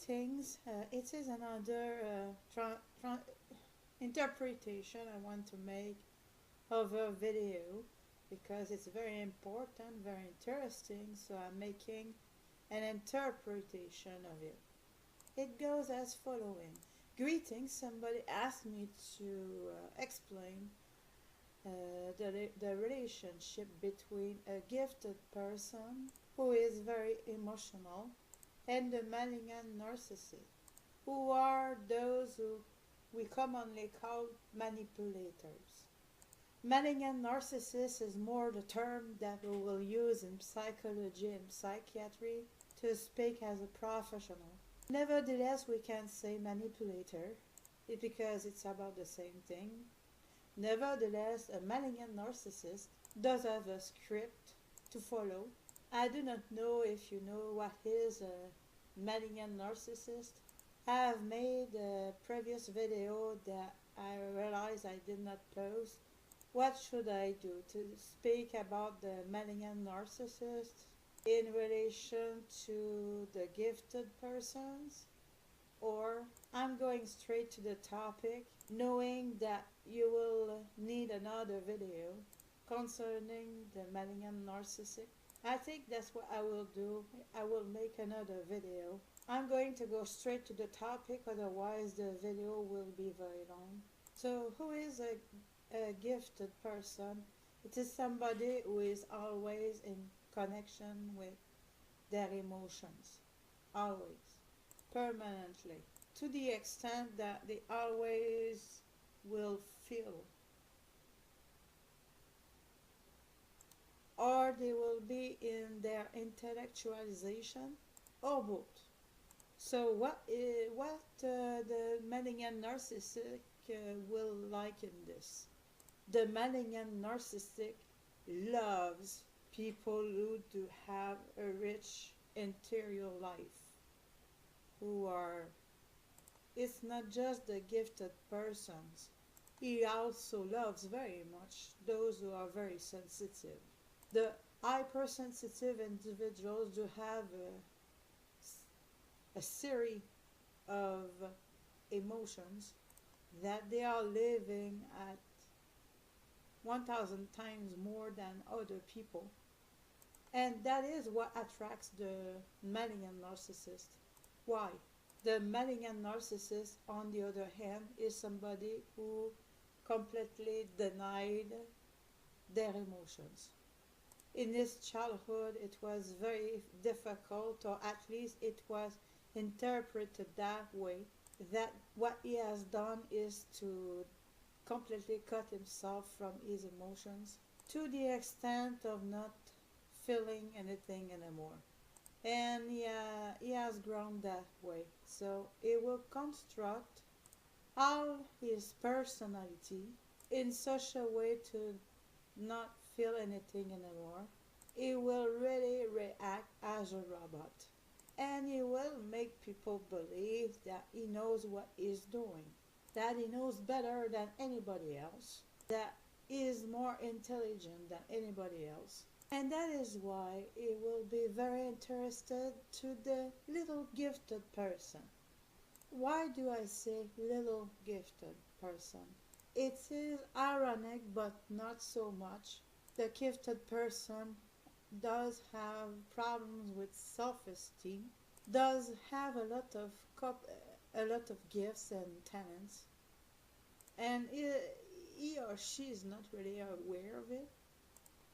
Greetings. It is another interpretation I want to make of a video because it's very important, very interesting, so I'm making an interpretation of it. It goes as following. Greetings. Somebody asked me to explain the relationship between a gifted person who is very emotional and the malignant narcissist, who are those who we commonly call manipulators. Malignant narcissist is more the term that we will use in psychology and psychiatry to speak as a professional. Nevertheless, we can say manipulator because it's about the same thing. Nevertheless, a malignant narcissist does have a script to follow. I do not know if you know what is a malignant narcissist. I have made a previous video that I realized I did not post. What should I do to speak about the malignant narcissist in relation to the gifted persons? Or I'm going straight to the topic, knowing that you will need another video concerning the malignant narcissist. I think that's what I will do. I will make another video. I'm going to go straight to the topic, otherwise the video will be very long. So who is a gifted person? It is somebody who is always in connection with their emotions. Always. Permanently. To the extent that they always will feel, or they will be in their intellectualization, or both. So what the malignant narcissistic will like in this? The malignant narcissistic loves people who do have a rich interior life, who are, it's not just the gifted persons. He also loves very much those who are very sensitive. The hypersensitive individuals do have a series of emotions that they are living at 1,000 times more than other people. And that is what attracts the malignant narcissist. Why? The malignant narcissist, on the other hand, is somebody who completely denied their emotions. In his childhood, it was very difficult, or at least it was interpreted that way, that what he has done is to completely cut himself from his emotions to the extent of not feeling anything anymore. And he has grown that way. So he will construct all his personality in such a way to not feel anything anymore. He will really react as a robot. And he will make people believe that he knows what he's doing, that he knows better than anybody else, that he is more intelligent than anybody else. And that is why he will be very interested to the little gifted person. Why do I say little gifted person? It is ironic, but not so much. The gifted person does have problems with self-esteem, does have a lot of gifts and talents, and he or she is not really aware of it.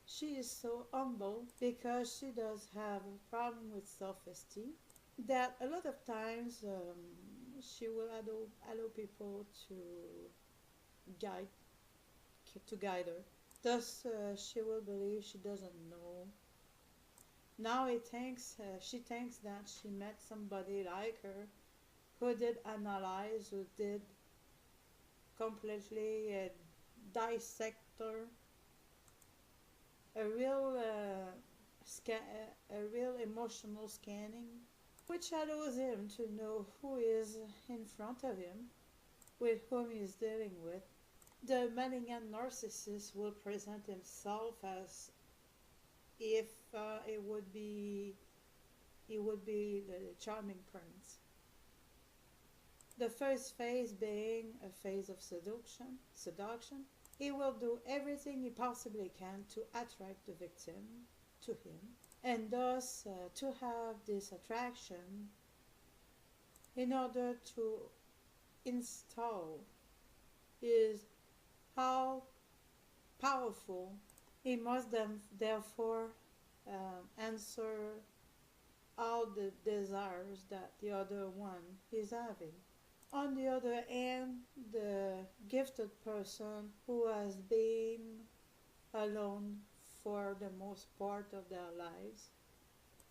She is so humble because she does have a problem with self-esteem that a lot of times she will allow people to guide her. Thus, she will believe she doesn't know. Now she thinks that she met somebody like her, who did analyze, who did completely dissect her, a real emotional scanning, which allows him to know who is in front of him, with whom he is dealing with. The malignant narcissist will present himself as if he would be the charming prince. The first phase being a phase of seduction. He will do everything he possibly can to attract the victim to him, and thus to have this attraction in order to install is how powerful he must then therefore answer all the desires that the other one is having. On the other hand, the gifted person who has been alone for the most part of their lives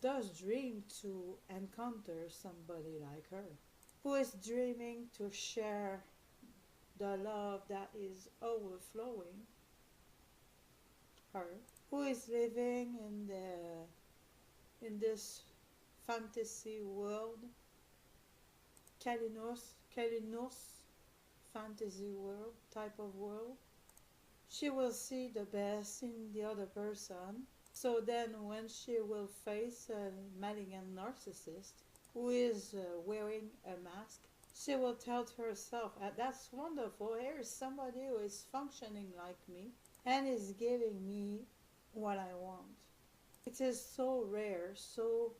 does dream to encounter somebody like her, who is dreaming to share the love that is overflowing her, who is living in this fantasy world, Kalinos fantasy world type of world. She will see the best in the other person. So then when she will face a malignant narcissist who is wearing a mask, she will tell to herself, that's wonderful, here is somebody who is functioning like me and is giving me what I want. It is so rare, so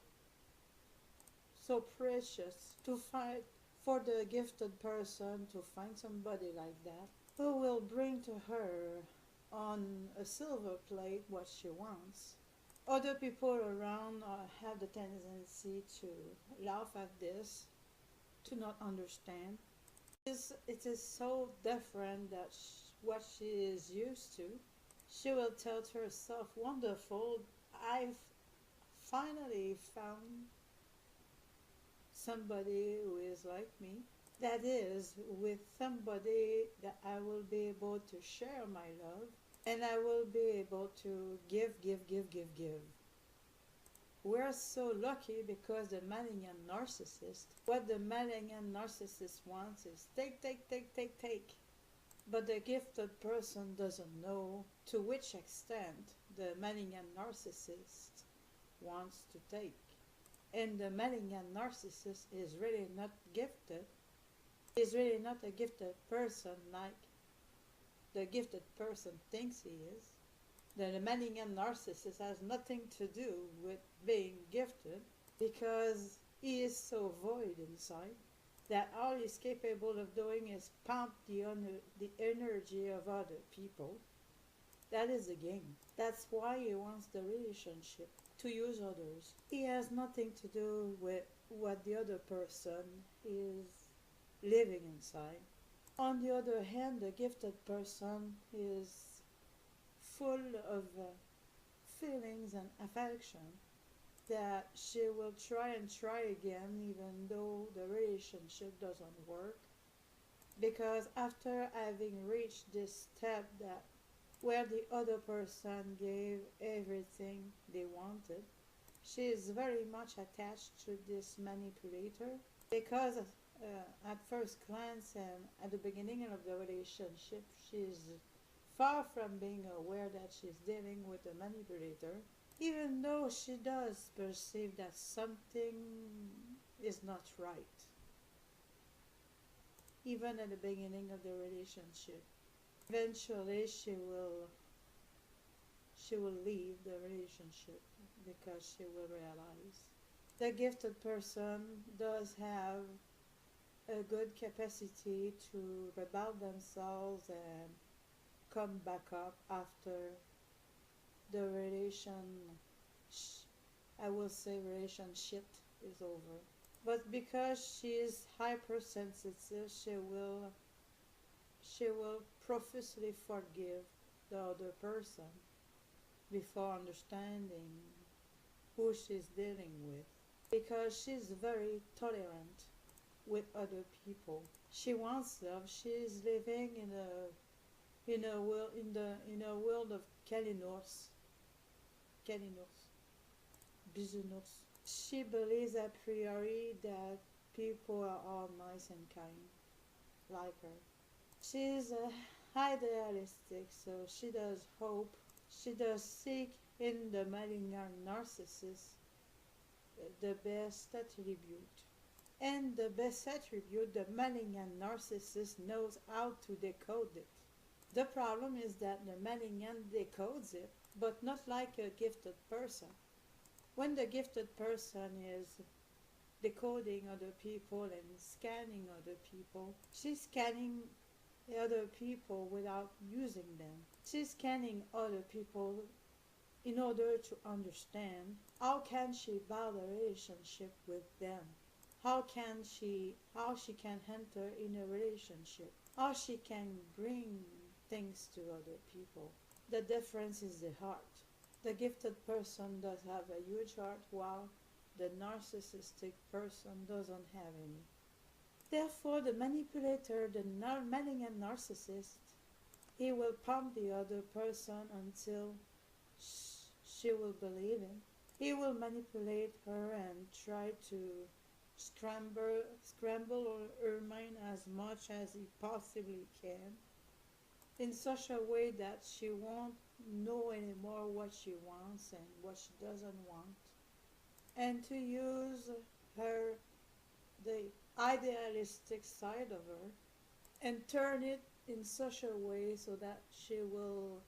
precious to find for the gifted person to find somebody like that who will bring to her on a silver plate what she wants. Other people around have the tendency to laugh at this, to not understand. It is so different that what she is used to. She will tell to herself, wonderful, I've finally found somebody who is like me. That is, with somebody that I will be able to share my love, and I will be able to give. We're so lucky because the malignant narcissist, what the malignant narcissist wants is take. But the gifted person doesn't know to which extent the malignant narcissist wants to take. And the malignant narcissist is really not gifted, is really not a gifted person like the gifted person thinks he is. The malignant narcissist has nothing to do with being gifted because he is so void inside that all he's capable of doing is pump the energy of other people. That is the game. That's why he wants the relationship, to use others. He has nothing to do with what the other person is living inside. On the other hand, the gifted person is full of feelings and affection that she will try again even though the relationship doesn't work, because after having reached this step that where the other person gave everything they wanted, she is very much attached to this manipulator because at first glance and at the beginning of the relationship she is far from being aware that she's dealing with a manipulator, even though she does perceive that something is not right, even at the beginning of the relationship. Eventually she will leave the relationship because she will realize the gifted person does have a good capacity to rebel themselves and come back up after the relationship is over. But because she is hypersensitive, she will profusely forgive the other person before understanding who she's dealing with, because she's very tolerant with other people. She wants love. She is living in a world of Kalinos, business. She believes a priori that people are all nice and kind, like her. She's idealistic, so she does hope. She does seek in the malignant narcissist the best attribute. And the best attribute, the malignant narcissist knows how to decode it. The problem is that the malignant decodes it, but not like a gifted person. When the gifted person is decoding other people and scanning other people, she's scanning other people without using them. She's scanning other people in order to understand how can she build a relationship with them. How she can enter in a relationship. How she can bring things to other people. The difference is the heart. The gifted person does have a huge heart while the narcissistic person doesn't have any. Therefore, the manipulator, the malignant narcissist, he will pump the other person until she will believe him. He will manipulate her and try to scramble her mind as much as he possibly can, in such a way that she won't know anymore what she wants and what she doesn't want, and to use her, the idealistic side of her, and turn it in such a way so that she will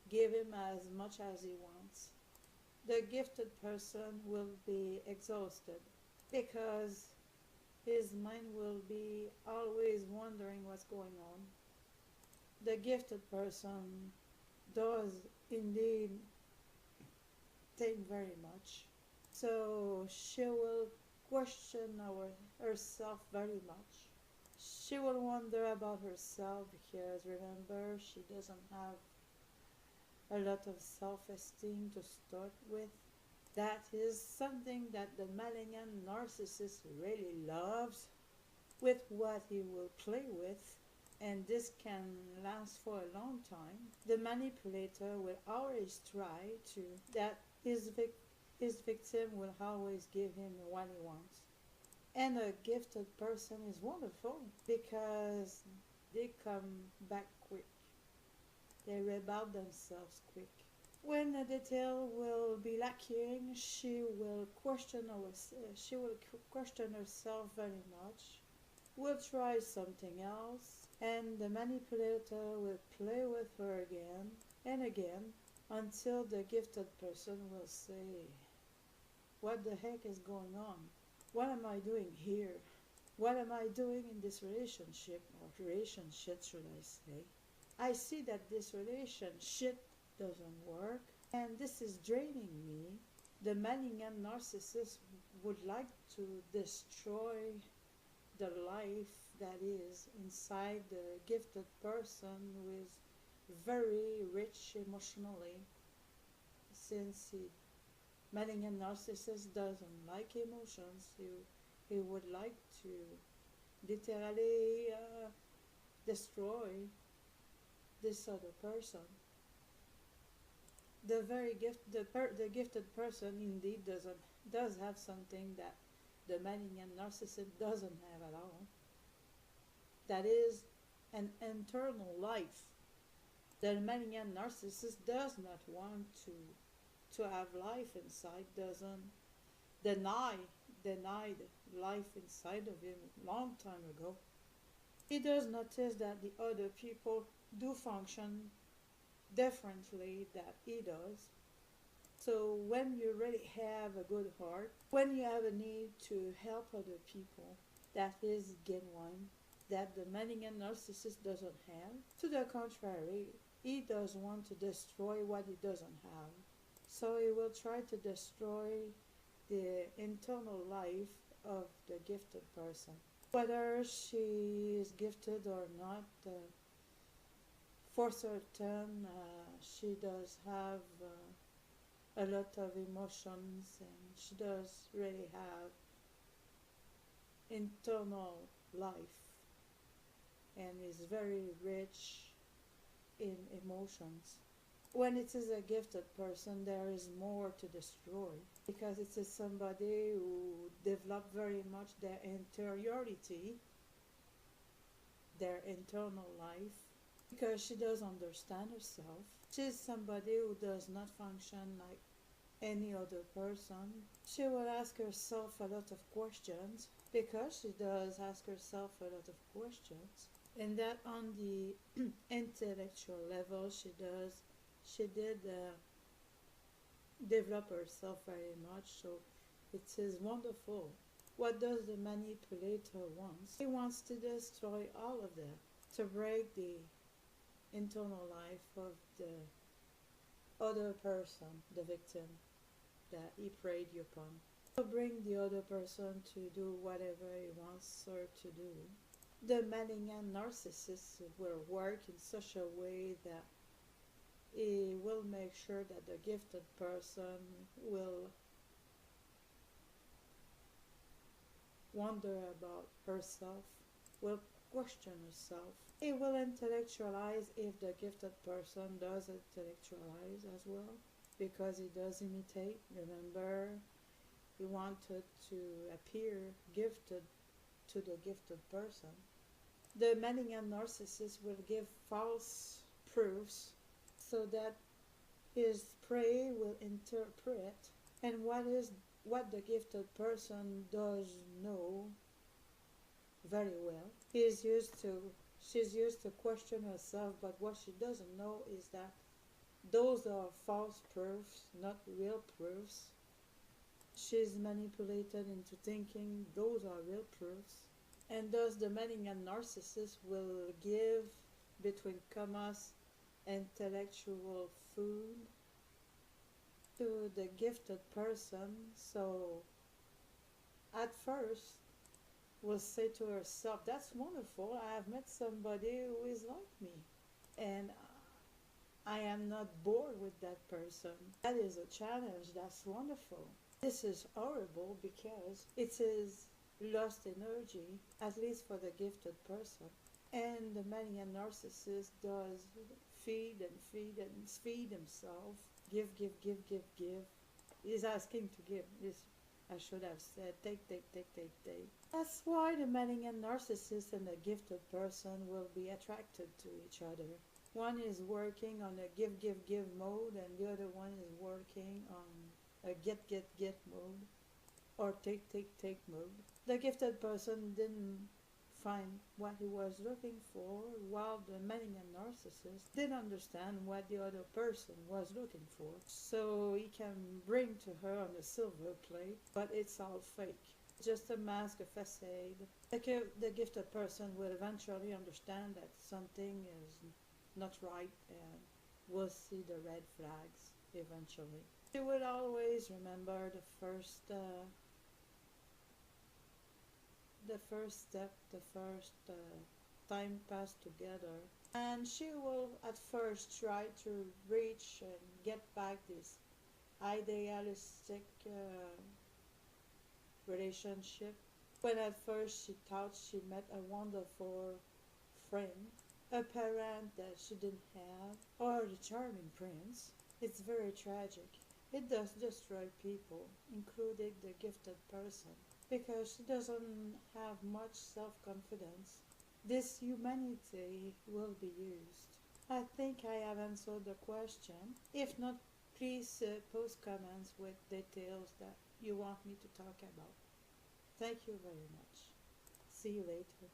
give him as much as he wants. The gifted person will be exhausted because his mind will be always wondering what's going on. The gifted person does indeed think very much. So she will question herself very much. She will wonder about herself because remember, she doesn't have a lot of self-esteem to start with. That is something that the malignant narcissist really loves, with what he will play with, and this can last for a long time. The manipulator will always try to, that his victim will always give him what he wants. And a gifted person is wonderful because they come back quick. They rebel themselves quick. When a detail will be lacking, she will question herself very much, will try something else, and the manipulator will play with her again and again until the gifted person will say, "What the heck is going on? What am I doing here? What am I doing in this relationship?" Or relationship, should I say. I see that this relationship doesn't work, and this is draining me. The malignant narcissist would like to destroy the life that is inside the gifted person who is very rich emotionally, since malignant narcissist doesn't like emotions. He would like to literally destroy this other person. The gifted person indeed does have something that the malignant narcissist doesn't have at all. That is an internal life. The malignant narcissist does not want to have life inside, doesn't denied life inside of him long time ago. He does notice that the other people do function differently that he does. So when you really have a good heart, when you have a need to help other people, that is genuine, that the malignant narcissist doesn't have. To the contrary, he does want to destroy what he doesn't have. So he will try to destroy the internal life of the gifted person. Whether she is gifted or not, for certain, she does have a lot of emotions, and she does really have internal life and is very rich in emotions. When it is a gifted person, there is more to destroy because it is somebody who developed very much their interiority, their internal life, because she does understand herself. She is somebody who does not function like any other person, she will ask herself a lot of questions, because she does ask herself a lot of questions, and that on the intellectual level she did develop herself very much, so it is wonderful. What does the manipulator want? He wants to destroy all of them, to break the internal life of the other person, the victim that he preyed upon. To bring the other person to do whatever he wants her to do. The malignant narcissist will work in such a way that he will make sure that the gifted person will wonder about herself, will question herself. He will intellectualize if the gifted person does intellectualize as well, because he does imitate. Remember, he wanted to appear gifted to the gifted person. The malignant narcissist will give false proofs so that his prey will interpret, and what the gifted person does know very well. She's used to question herself, but what she doesn't know is that those are false proofs, not real proofs. She's manipulated into thinking those are real proofs. And thus the malignant narcissist will give, between commas, intellectual food to the gifted person. So at first will say to herself, that's wonderful, I have met somebody who is like me, and I am not bored with that person. That is a challenge, that's wonderful. This is horrible because it is lost energy, at least for the gifted person. And the malignant narcissist does feed and feed and feed himself. Give, give, give, give, give. He's asking to give. I should have said take, take, take, take, take. That's why the malignant narcissist and the gifted person will be attracted to each other. One is working on a give, give, give mode, and the other one is working on a get, get, get mode, or take, take, take mode. The gifted person didn't find what he was looking for, while the malignant narcissist didn't understand what the other person was looking for. So he can bring to her on a silver plate, but it's all fake. Just a mask, a facade. The gifted person will eventually understand that something is not right, and will see the red flags eventually. She will always remember the first step, the first time passed together, and she will at first try to reach and get back this idealistic relationship, when at first she thought she met a wonderful friend, a parent that she didn't have, or the charming prince. It's very tragic. It does destroy people, including the gifted person, because she doesn't have much self-confidence. This humanity will be used. I think I have answered the question. If not, please post comments with details that you want me to talk about. Thank you very much. See you later.